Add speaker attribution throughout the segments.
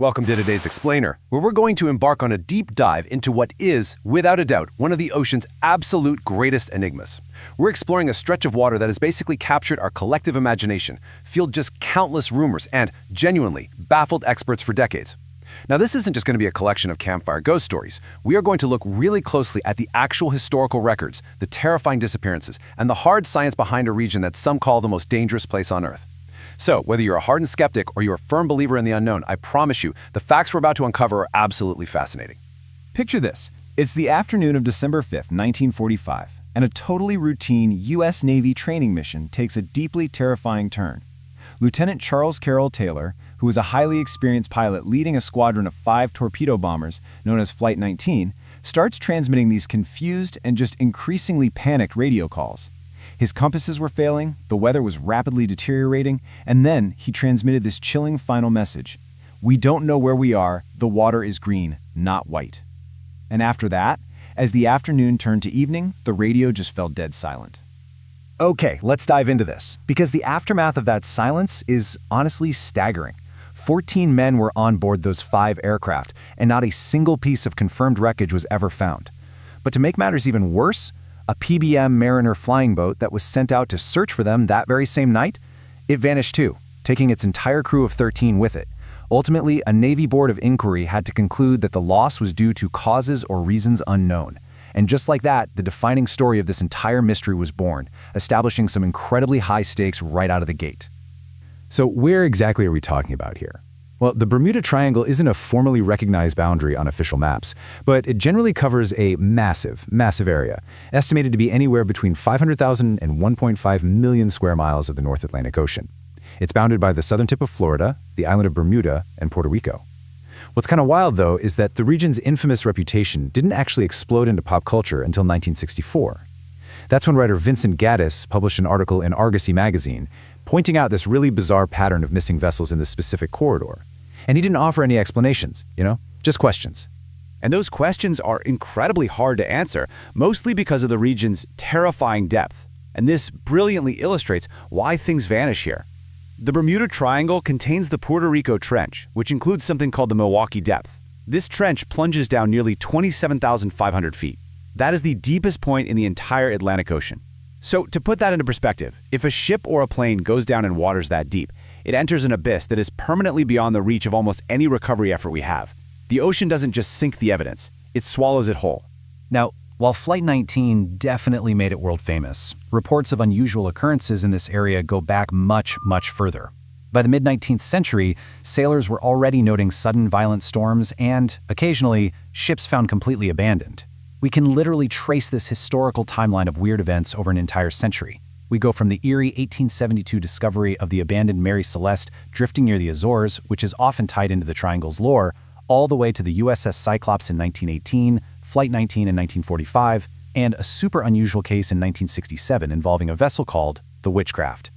Speaker 1: Welcome to today's Explainer, where we're going to embark on a deep dive into what is, without a doubt, one of the ocean's absolute greatest enigmas. We're exploring a stretch of water that has basically captured our collective imagination, fueled just countless rumors, and, genuinely, baffled experts for decades. Now, this isn't just going to be a collection of campfire ghost stories. We are going to look really closely at the actual historical records, the terrifying disappearances, and the hard science behind a region that some call the most dangerous place on Earth. So, whether you're a hardened skeptic or you're a firm believer in the unknown, I promise you, the facts we're about to uncover are absolutely fascinating.
Speaker 2: Picture this. It's the afternoon of December 5th, 1945, and a totally routine U.S. Navy training mission takes a deeply terrifying turn. Lieutenant Charles Carroll Taylor, who was a highly experienced pilot leading a squadron of 5 torpedo bombers known as Flight 19, starts transmitting these confused and just increasingly panicked radio calls. His compasses were failing, the weather was rapidly deteriorating, and then he transmitted this chilling final message. "We don't know where we are, the water is green, not white." And after that, as the afternoon turned to evening, the radio just fell dead silent.
Speaker 1: Okay, let's dive into this, because the aftermath of that silence is honestly staggering. 14 men were on board those 5 aircraft, and not a single piece of confirmed wreckage was ever found. But to make matters even worse, a PBM Mariner flying boat that was sent out to search for them that very same night, it vanished too, taking its entire crew of 13 with it. Ultimately, a Navy Board of Inquiry had to conclude that the loss was due to causes or reasons unknown. And just like that, the defining story of this entire mystery was born, establishing some incredibly high stakes right out of the gate. So where exactly are we talking about here? Well, the Bermuda Triangle isn't a formally recognized boundary on official maps, but it generally covers a massive, massive area, estimated to be anywhere between 500,000 and 1.5 million square miles of the North Atlantic Ocean. It's bounded by the southern tip of Florida, the island of Bermuda, and Puerto Rico. What's kind of wild, though, is that the region's infamous reputation didn't actually explode into pop culture until 1964. That's when writer Vincent Gaddis published an article in Argosy magazine, pointing out this really bizarre pattern of missing vessels in this specific corridor. And he didn't offer any explanations, just questions.
Speaker 3: And those questions are incredibly hard to answer, mostly because of the region's terrifying depth. And this brilliantly illustrates why things vanish here. The Bermuda Triangle contains the Puerto Rico Trench, which includes something called the Milwaukee Depth. This trench plunges down nearly 27,500 feet. That is the deepest point in the entire Atlantic Ocean. So, to put that into perspective, if a ship or a plane goes down in waters that deep, it enters an abyss that is permanently beyond the reach of almost any recovery effort we have. The ocean doesn't just sink the evidence, it swallows it whole.
Speaker 2: Now, while Flight 19 definitely made it world famous, reports of unusual occurrences in this area go back much, much further. By the mid-19th century, sailors were already noting sudden violent storms and, occasionally, ships found completely abandoned. We can literally trace this historical timeline of weird events over an entire century. We go from the eerie 1872 discovery of the abandoned Mary Celeste drifting near the Azores, which is often tied into the Triangle's lore, all the way to the USS Cyclops in 1918, Flight 19 in 1945, and a super unusual case in 1967 involving a vessel called the Witchcraft.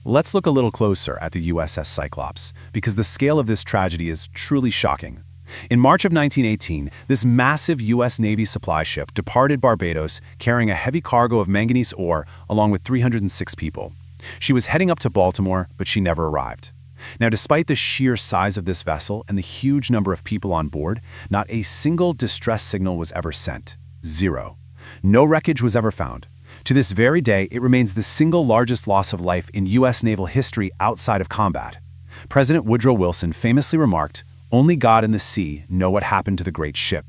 Speaker 1: Let's look a little closer at the USS Cyclops, because the scale of this tragedy is truly shocking. In March of 1918, this massive U.S. Navy supply ship departed Barbados carrying a heavy cargo of manganese ore along with 306 people. She was heading up to Baltimore, but she never arrived. Now, despite the sheer size of this vessel and the huge number of people on board, not a single distress signal was ever sent. Zero. No wreckage was ever found. To this very day, it remains the single largest loss of life in U.S. naval history outside of combat. President Woodrow Wilson famously remarked, "Only God and the sea know what happened to the great ship."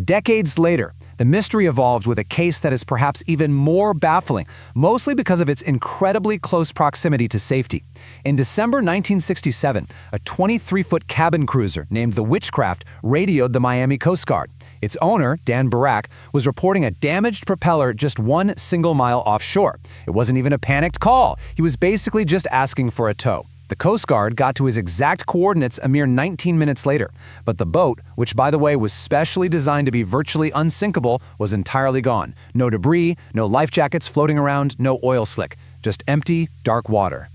Speaker 4: Decades later, the mystery evolved with a case that is perhaps even more baffling, mostly because of its incredibly close proximity to safety. In December 1967, a 23-foot cabin cruiser named the Witchcraft radioed the Miami Coast Guard. Its owner, Dan Barak, was reporting a damaged propeller just 1 single mile offshore. It wasn't even a panicked call. He was basically just asking for a tow. The Coast Guard got to his exact coordinates a mere 19 minutes later, but the boat, which by the way was specially designed to be virtually unsinkable, was entirely gone. No debris, no life jackets floating around, no oil slick, just empty, dark water.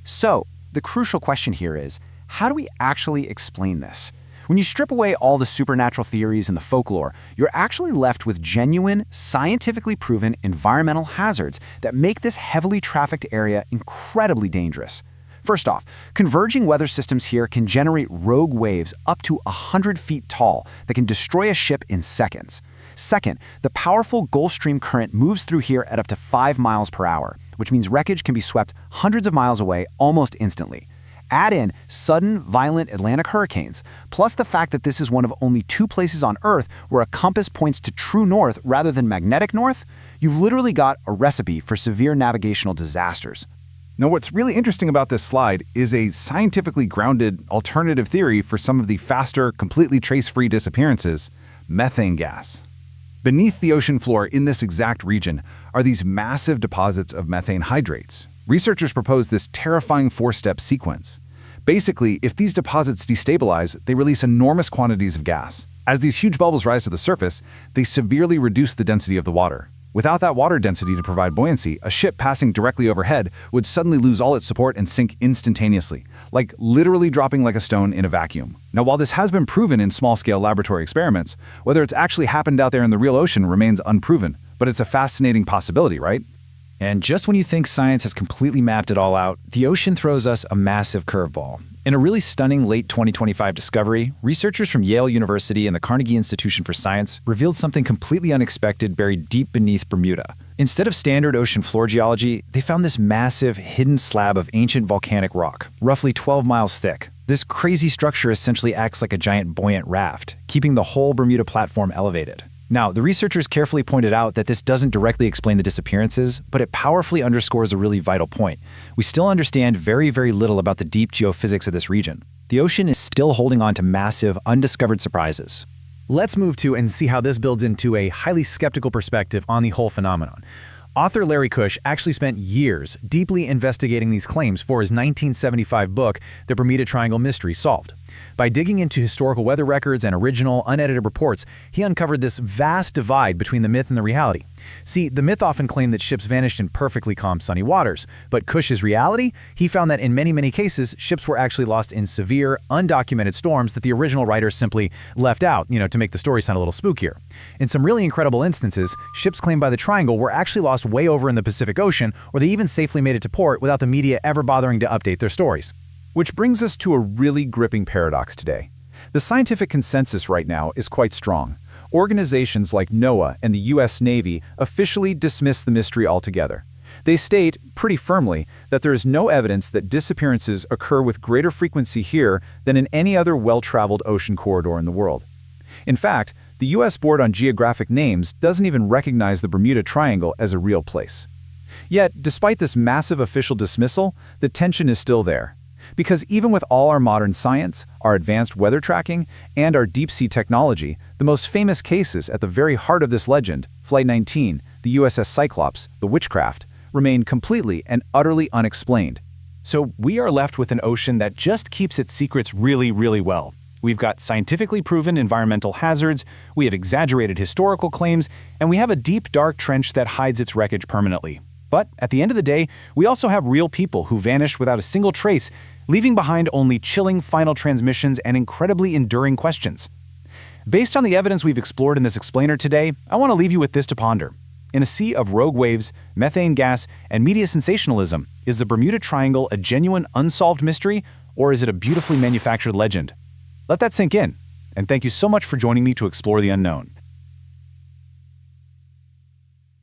Speaker 5: So, the crucial question here is, how do we actually explain this? When you strip away all the supernatural theories and the folklore, you're actually left with genuine, scientifically proven environmental hazards that make this heavily trafficked area incredibly dangerous. First off, converging weather systems here can generate rogue waves up to 100 feet tall that can destroy a ship in seconds. Second, the powerful Gulf Stream current moves through here at up to 5 miles per hour, which means wreckage can be swept hundreds of miles away almost instantly. Add in sudden, violent Atlantic hurricanes, plus the fact that this is one of only 2 places on Earth where a compass points to true north rather than magnetic north, you've literally got a recipe for severe navigational disasters.
Speaker 3: Now, what's really interesting about this slide is a scientifically grounded alternative theory for some of the faster, completely trace-free disappearances: methane gas. Beneath the ocean floor in this exact region are these massive deposits of methane hydrates. Researchers propose this terrifying 4-step sequence. Basically, if these deposits destabilize, they release enormous quantities of gas. As these huge bubbles rise to the surface, they severely reduce the density of the water. Without that water density to provide buoyancy, a ship passing directly overhead would suddenly lose all its support and sink instantaneously, like literally dropping like a stone in a vacuum. Now, while this has been proven in small-scale laboratory experiments, whether it's actually happened out there in the real ocean remains unproven, but it's a fascinating possibility, right?
Speaker 2: And just when you think science has completely mapped it all out, the ocean throws us a massive curveball. In a really stunning late 2025 discovery, researchers from Yale University and the Carnegie Institution for Science revealed something completely unexpected buried deep beneath Bermuda. Instead of standard ocean floor geology, they found this massive, hidden slab of ancient volcanic rock, roughly 12 miles thick. This crazy structure essentially acts like a giant buoyant raft, keeping the whole Bermuda platform elevated. Now, the researchers carefully pointed out that this doesn't directly explain the disappearances, but it powerfully underscores a really vital point. We still understand very, very little about the deep geophysics of this region. The ocean is still holding on to massive, undiscovered surprises.
Speaker 1: Let's move to and see how this builds into a highly skeptical perspective on the whole phenomenon. Author Larry Cush actually spent years deeply investigating these claims for his 1975 book, The Bermuda Triangle Mystery Solved. By digging into historical weather records and original, unedited reports, he uncovered this vast divide between the myth and the reality. See, the myth often claimed that ships vanished in perfectly calm, sunny waters, but Cush's reality? He found that in many, many cases, ships were actually lost in severe, undocumented storms that the original writers simply left out, to make the story sound a little spookier. In some really incredible instances, ships claimed by the Triangle were actually lost way over in the Pacific Ocean, or they even safely made it to port without the media ever bothering to update their stories.
Speaker 3: Which brings us to a really gripping paradox today. The scientific consensus right now is quite strong. Organizations like NOAA and the U.S. Navy officially dismiss the mystery altogether. They state, pretty firmly, that there is no evidence that disappearances occur with greater frequency here than in any other well-traveled ocean corridor in the world. In fact, the U.S. Board on Geographic Names doesn't even recognize the Bermuda Triangle as a real place. Yet, despite this massive official dismissal, the tension is still there. Because even with all our modern science, our advanced weather tracking, and our deep-sea technology, the most famous cases at the very heart of this legend, Flight 19, the USS Cyclops, the Witchcraft, remain completely and utterly unexplained.
Speaker 2: So we are left with an ocean that just keeps its secrets really, really well. We've got scientifically proven environmental hazards, we have exaggerated historical claims, and we have a deep, dark trench that hides its wreckage permanently. But at the end of the day, we also have real people who vanished without a single trace, leaving behind only chilling final transmissions and incredibly enduring questions. Based on the evidence we've explored in this explainer today, I want to leave you with this to ponder. In a sea of rogue waves, methane gas, and media sensationalism, is the Bermuda Triangle a genuine unsolved mystery, or is it a beautifully manufactured legend? Let that sink in, and thank you so much for joining me to explore the unknown.